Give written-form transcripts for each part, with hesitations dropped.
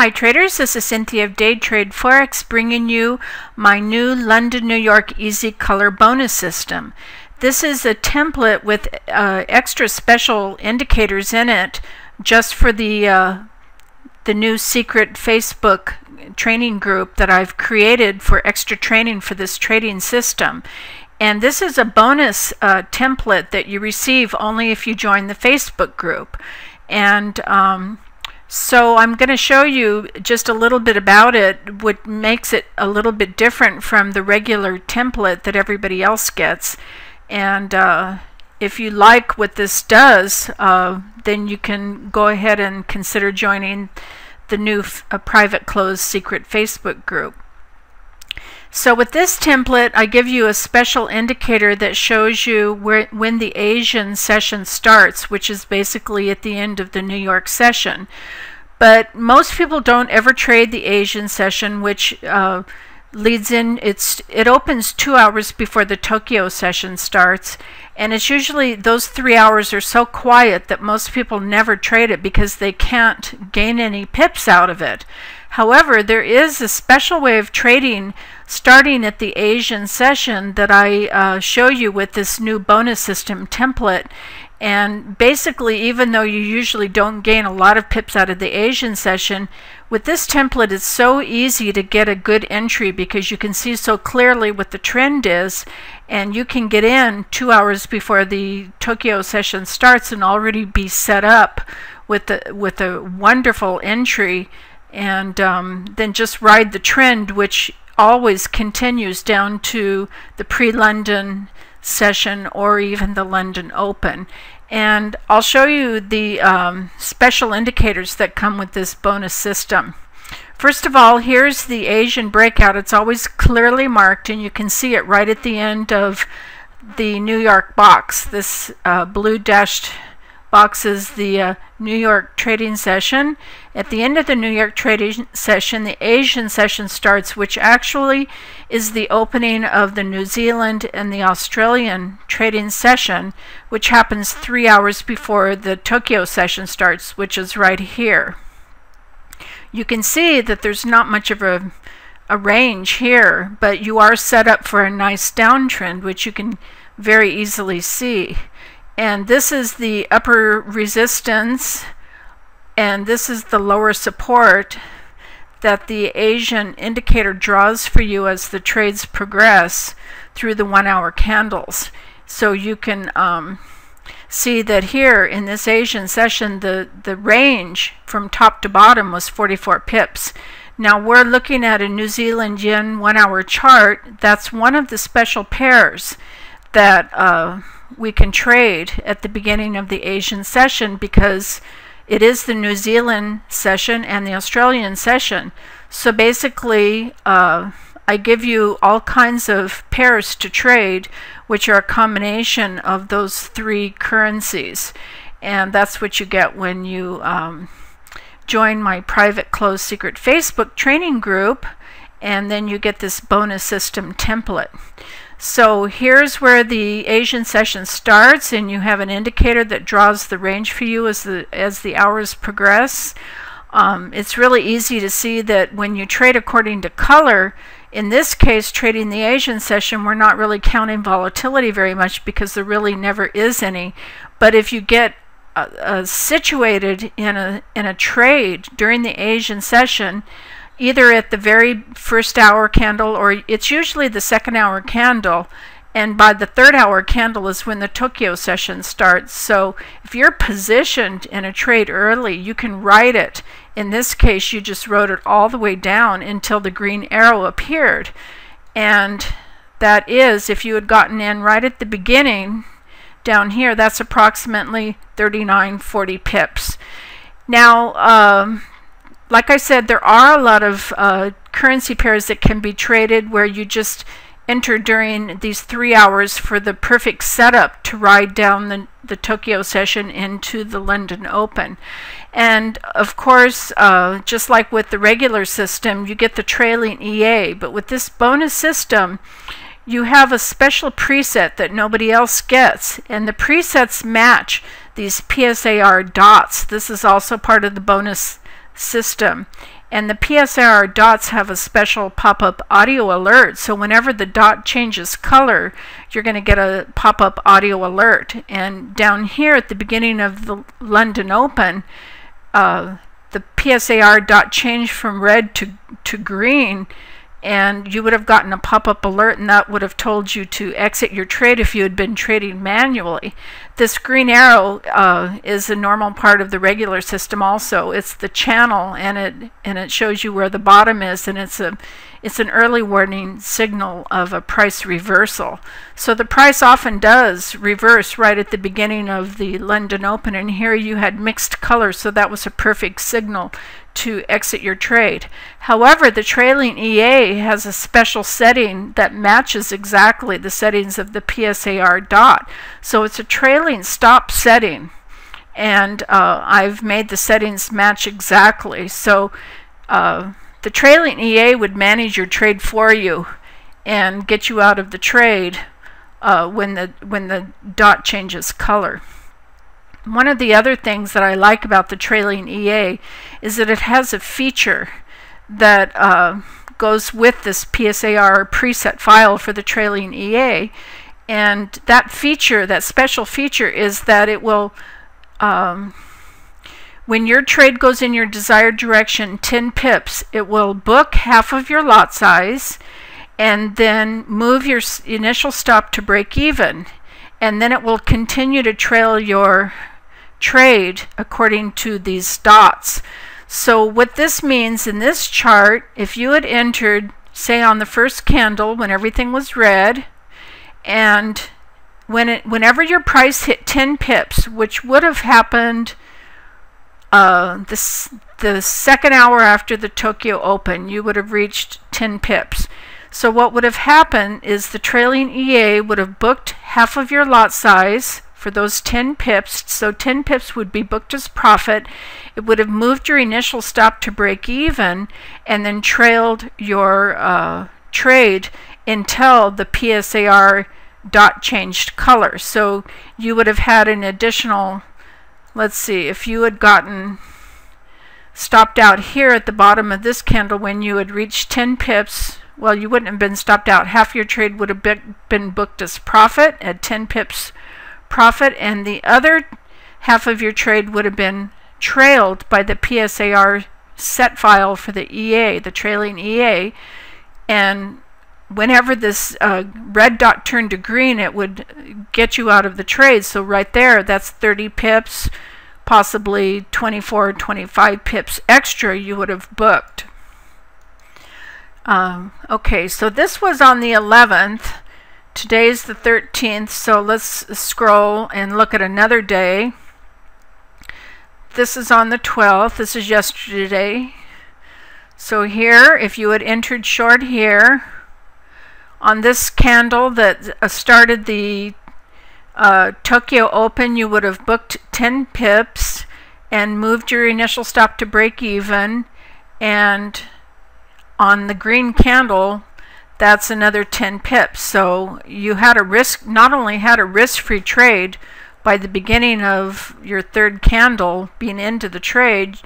Hi traders, this is Cynthia of Day Trade Forex bringing you my new London, New York Easy Color bonus system. This is a template with extra special indicators in it just for the new secret Facebook training group that I've created for extra training for this trading system. And this is a bonus template that you receive only if you join the Facebook group. And so I'm going to show you just a little bit about it, what makes it a little bit different from the regular template that everybody else gets. And if you like what this does, then you can go ahead and consider joining the new private closed secret Facebook group. So with this template, I give you a special indicator that shows you when the Asian session starts, which is basically at the end of the New York session. But most people don't ever trade the Asian session, which leads in, it opens 2 hours before the Tokyo session starts, and it's usually those 3 hours are so quiet that most people never trade it because they can't gain any pips out of it. However, there is a special way of trading starting at the Asian session that I show you with this new bonus system template. And basically, even though you usually don't gain a lot of pips out of the Asian session, with this template it's so easy to get a good entry because you can see so clearly what the trend is, and you can get in 2 hours before the Tokyo session starts and already be set up with a wonderful entry, and then just ride the trend, which always continues down to the pre-London session or even the London Open. And I'll show you the special indicators that come with this bonus system. First of all, here's the Asian breakout. It's always clearly marked, and you can see it right at the end of the New York box. This blue dashed box is the New York trading session. At the end of the New York trading session, the Asian session starts, which actually is the opening of the New Zealand and the Australian trading session, which happens 3 hours before the Tokyo session starts, which is right here. You can see that there's not much of a range here, but you are set up for a nice downtrend, which you can very easily see. And this is the upper resistance, and this is the lower support that the Asian indicator draws for you as the trades progress through the 1 hour candles. So you can see that here in this Asian session, the range from top to bottom was 44 pips. Now we're looking at a New Zealand yen 1 hour chart. That's one of the special pairs that we can trade at the beginning of the Asian session, because it is the New Zealand session and the Australian session. So basically I give you all kinds of pairs to trade, which are a combination of those three currencies, and that's what you get when you join my private closed secret Facebook training group, and then you get this bonus system template. So here's where the Asian session starts, and you have an indicator that draws the range for you as the hours progress. It's really easy to see that when you trade according to color, in this case trading the Asian session, we're not really counting volatility very much because there really never is any. But if you get situated in a trade during the Asian session, either at the very first hour candle, or it's usually the second hour candle, and by the third hour candle is when the Tokyo session starts. So if you're positioned in a trade early, you can ride it. In this case, you just rode it all the way down until the green arrow appeared, and that is, if you had gotten in right at the beginning down here, that's approximately 39-40 pips. Now like I said, there are a lot of currency pairs that can be traded where you just enter during these 3 hours for the perfect setup to ride down the Tokyo session into the London Open. And of course, just like with the regular system, you get the trailing EA, but with this bonus system, you have a special preset that nobody else gets, and the presets match these PSAR dots. This is also part of the bonus system. And the PSAR dots have a special pop-up audio alert. So whenever the dot changes color, you're going to get a pop-up audio alert. And down here at the beginning of the London Open, the PSAR dot changed from red to green, and you would have gotten a pop-up alert, and that would have told you to exit your trade if you had been trading manually. This green arrow is a normal part of the regular system also. It's the channel, and it shows you where the bottom is, and it's an early warning signal of a price reversal. So the price often does reverse right at the beginning of the London Open, and here you had mixed colors, so that was a perfect signal to exit your trade. However, the trailing EA has a special setting that matches exactly the settings of the PSAR dot. So it's a trailing stop setting, and I've made the settings match exactly. So the trailing EA would manage your trade for you and get you out of the trade when the dot changes color. One of the other things that I like about the trailing EA is that it has a feature that goes with this PSAR preset file for the trailing EA, and that feature, that special feature, is that it will, when your trade goes in your desired direction 10 pips, it will book half of your lot size and then move your initial stop to break even, and then it will continue to trail your trade according to these dots. So what this means in this chart, if you had entered, say, on the first candle when everything was red, and whenever your price hit 10 pips, which would have happened the second hour after the Tokyo Open, you would have reached 10 pips. So what would have happened is the trailing EA would have booked half of your lot size for those 10 pips, so 10 pips would be booked as profit. It would have moved your initial stop to break even and then trailed your trade until the PSAR dot changed color. So you would have had an additional, let's see, if you had gotten stopped out here at the bottom of this candle when you had reached 10 pips, well, you wouldn't have been stopped out. Half your trade would have been booked as profit at 10 pips profit, and the other half of your trade would have been trailed by the PSAR set file for the EA, the trailing EA, and whenever this red dot turned to green, it would get you out of the trade. So right there, that's 30 pips, possibly 24 or 25 pips extra you would have booked. Okay, so this was on the 11th. Today's the 13th, so let's scroll and look at another day. This is on the 12th. This is yesterday. So here, if you had entered short here on this candle that started the Tokyo Open, you would have booked 10 pips and moved your initial stop to break even, and on the green candle, that's another 10 pips. So you had a risk, not only had a risk-free trade by the beginning of your third candle being into the trade,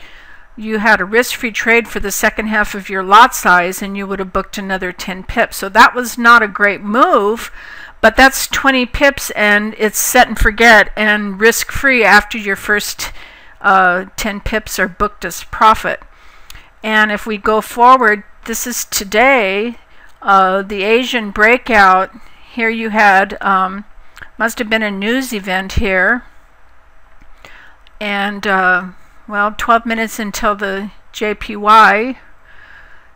you had a risk-free trade for the second half of your lot size, and you would have booked another 10 pips. So that was not a great move, but that's 20 pips, and it's set and forget and risk-free after your first 10 pips are booked as profit. And if we go forward, this is today. The Asian breakout, here you had, must have been a news event here, and well, 12 minutes until the JPY,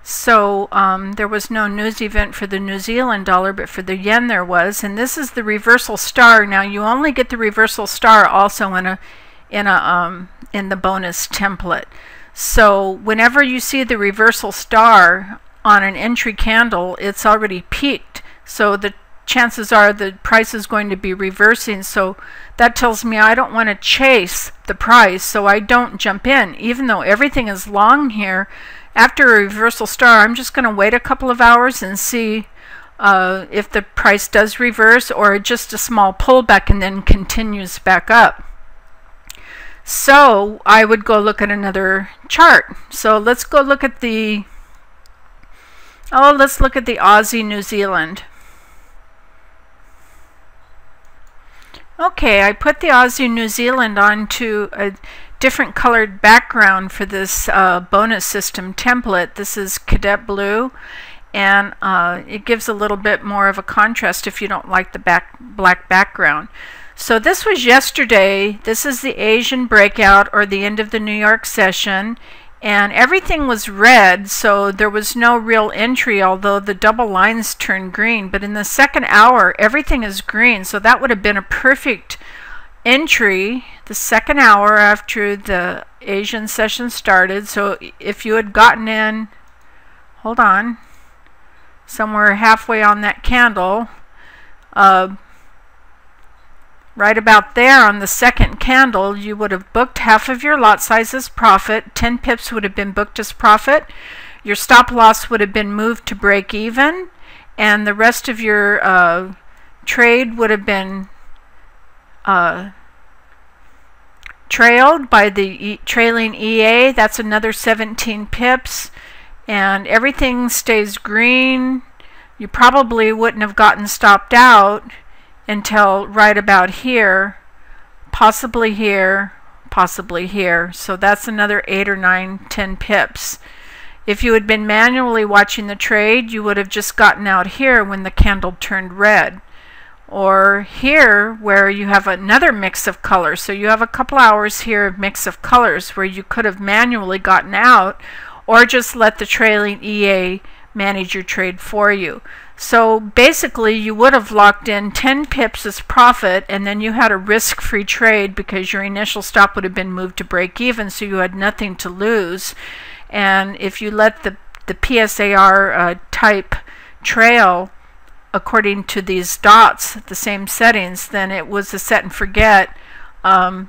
so there was no news event for the New Zealand dollar, but for the yen there was. And this is the reversal star. Now you only get the reversal star also in the bonus template. So whenever you see the reversal star on an entry candle, it's already peaked, so the chances are the price is going to be reversing. So that tells me I don't want to chase the price, so I don't jump in. Even though everything is long here, after a reversal star, I'm just going to wait a couple of hours and see if the price does reverse or just a small pullback and then continues back up. So I would go look at another chart. So let's go look at the, let's look at the Aussie New Zealand. Okay, I put the Aussie New Zealand onto a different colored background for this bonus system template. This is Cadet Blue, and it gives a little bit more of a contrast if you don't like the black background. So this was yesterday. This is the Asian breakout, or the end of the New York session, and everything was red, so there was no real entry, although the double lines turned green. But in the second hour, everything is green, so that would have been a perfect entry the second hour after the Asian session started. So if you had gotten in, hold on, somewhere halfway on that candle, right about there on the second candle, you would have booked half of your lot size as profit. 10 pips would have been booked as profit. Your stop loss would have been moved to break even, and the rest of your trade would have been trailed by the trailing EA. That's another 17 pips, and everything stays green. You probably wouldn't have gotten stopped out until right about here, possibly here, possibly here. So that's another 8 or 9, 10 pips. If you had been manually watching the trade, you would have just gotten out here when the candle turned red, or here where you have another mix of colors. So you have a couple hours here of mix of colors where you could have manually gotten out, or just let the trailing EA manage your trade for you. So basically you would have locked in 10 pips as profit, and then you had a risk-free trade because your initial stop would have been moved to break even, so you had nothing to lose. And if you let the PSAR type trail according to these dots, the same settings, then it was a set and forget, and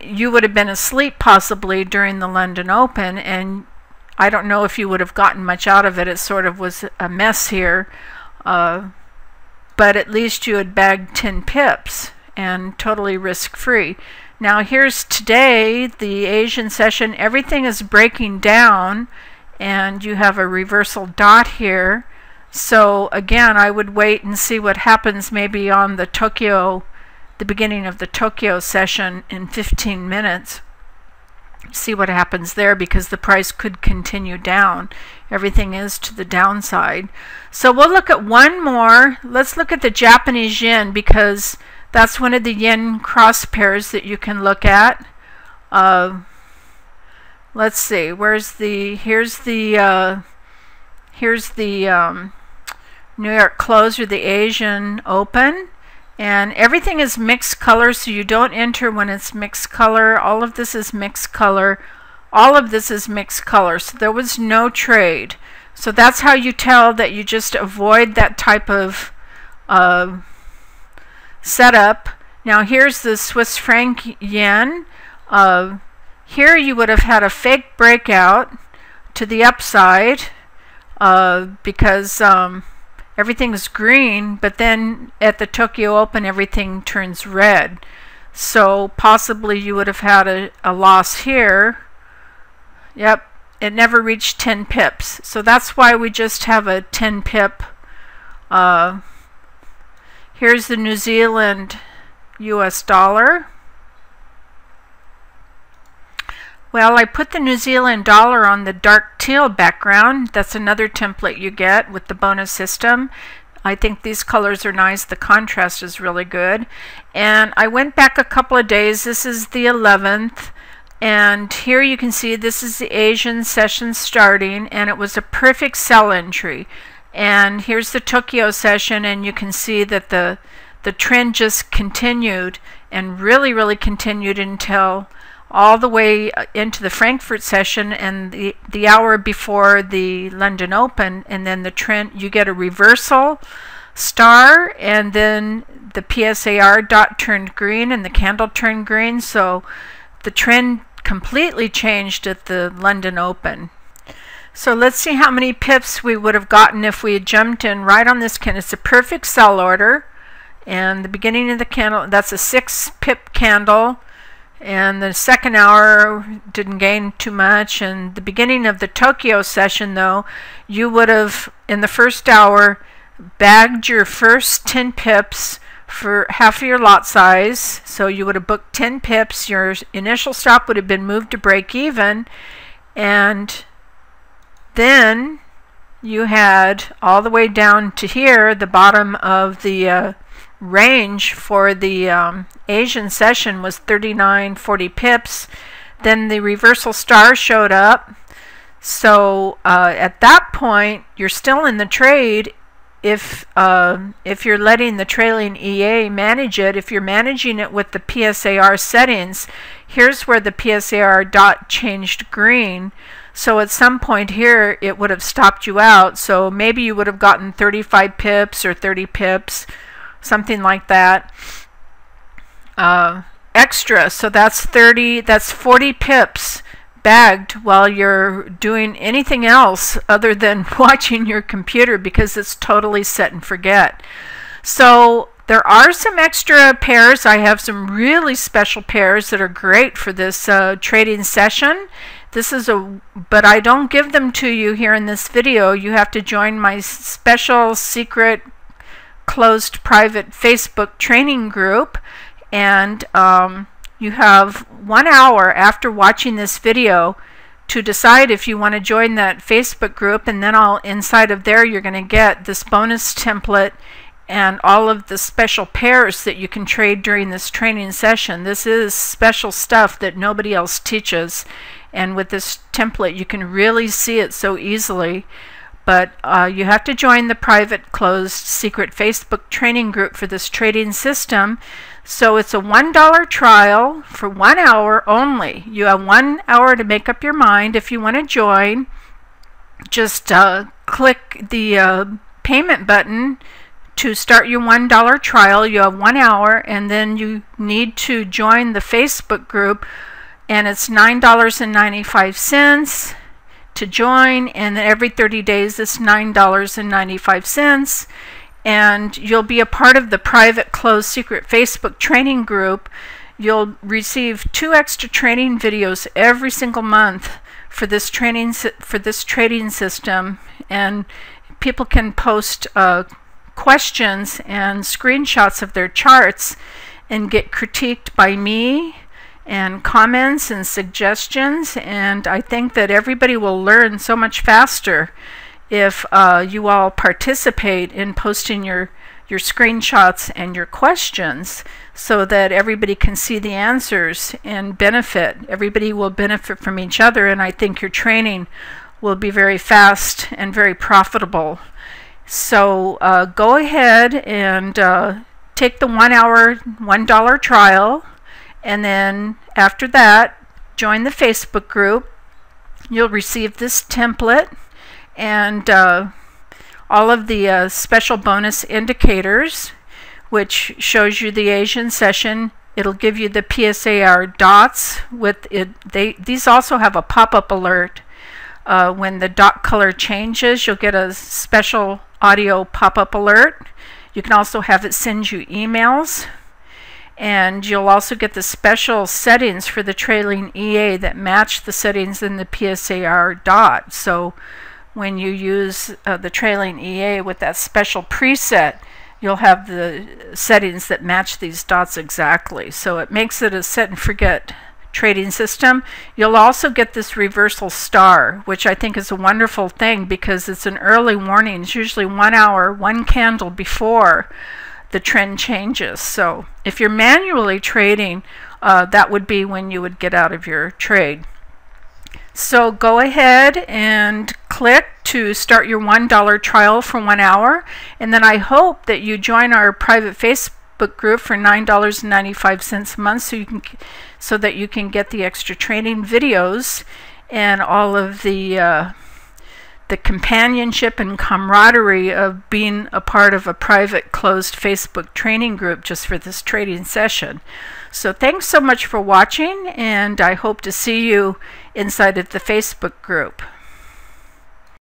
you would have been asleep possibly during the London Open, and I don't know if you would have gotten much out of it. It sort of was a mess here, but at least you had bagged 10 pips and totally risk-free. Now here's today, the Asian session. Everything is breaking down, and you have a reversal dot here. So again, I would wait and see what happens maybe on the beginning of the Tokyo session in 15 minutes. See what happens there, because the price could continue down. Everything is to the downside. So we'll look at one more. Let's look at the Japanese yen, because that's one of the yen cross pairs that you can look at. Let's see, here's the New York close, or the Asian open. And everything is mixed color, so you don't enter when it's mixed color. All of this is mixed color. All of this is mixed color. So there was no trade. So that's how you tell that you just avoid that type of setup. Now here's the Swiss franc yen. Here you would have had a fake breakout to the upside because everything is green, but then at the Tokyo Open everything turns red. So possibly you would have had a loss here. Yep, it never reached 10 pips. So that's why we just have a 10 pip. Here's the New Zealand US dollar. Well, I put the New Zealand dollar on the dark teal background. That's another template you get with the bonus system. I think these colors are nice. The contrast is really good. And I went back a couple of days. This is the 11th. And here you can see this is the Asian session starting, and it was a perfect sell entry. And here's the Tokyo session, and you can see that the trend just continued, and really continued until all the way into the Frankfurt session and the hour before the London Open. And then the trend, you get a reversal star, and then the PSAR dot turned green and the candle turned green. So the trend completely changed at the London Open. So let's see how many pips we would have gotten if we had jumped in right on this candle. It's a perfect sell order, and the beginning of the candle, that's a 6 pip candle. and the second hour didn't gain too much. And the beginning of the Tokyo session, though, you would have, in the first hour, bagged your first 10 pips for half of your lot size. So you would have booked 10 pips. Your initial stop would have been moved to break even, and then you had all the way down to here, the bottom of the range for the Asian session was 39.40 pips. Then the reversal star showed up. So at that point, you're still in the trade if you're letting the trailing EA manage it. If you're managing it with the PSAR settings, here's where the PSAR dot changed green. So at some point here, it would have stopped you out. So maybe you would have gotten 35 pips or 30 pips, something like that, extra. So that's 40 pips bagged while you're doing anything else other than watching your computer, because it's totally set and forget. So there are some extra pairs. I have some really special pairs that are great for this trading session. But I don't give them to you here in this video. You have to join my special secret closed private Facebook training group, and you have 1 hour after watching this video to decide if you want to join that Facebook group, and then inside of there you're going to get this bonus template and all of the special pairs that you can trade during this training session. This is special stuff that nobody else teaches, and with this template you can really see it so easily. But you have to join the private closed secret Facebook training group for this trading system. So it's a $1 trial for 1 hour only. You have 1 hour to make up your mind if you want to join. Just click the payment button to start your $1 trial. You have 1 hour, and then you need to join the Facebook group, and it's $9.95 to join, and every 30 days it's $9.95, and you'll be a part of the private closed secret Facebook training group. You'll receive 2 extra training videos every single month for this trading system, and people can post questions and screenshots of their charts and get critiqued by me and comments and suggestions. And I think that everybody will learn so much faster if you all participate in posting your screenshots and your questions, so that everybody can see the answers and benefit. Everybody will benefit from each other, and I think your training will be very fast and very profitable. So go ahead and take the 1 hour $1 trial, and then after that join the Facebook group. You'll receive this template and all of the special bonus indicators, which shows you the Asian session. It'll give you the PSAR dots with it. These also have a pop-up alert. When the dot color changes, you'll get a special audio pop-up alert. You can also have it send you emails, and you'll also get the special settings for the trailing EA that match the settings in the PSAR dot. So when you use the trailing EA with that special preset, you'll have the settings that match these dots exactly. So it makes it a set and forget trading system. You'll also get this reversal star, which I think is a wonderful thing because it's an early warning. It's usually 1 hour, 1 candle before the trend changes. So if you're manually trading, that would be when you would get out of your trade. So go ahead and click to start your $1 trial for 1 hour, and then I hope that you join our private Facebook group for $9.95 a month, so that you can get the extra training videos and all of the companionship and camaraderie of being a part of a private closed Facebook training group just for this trading session. So thanks so much for watching, and I hope to see you inside of the Facebook group.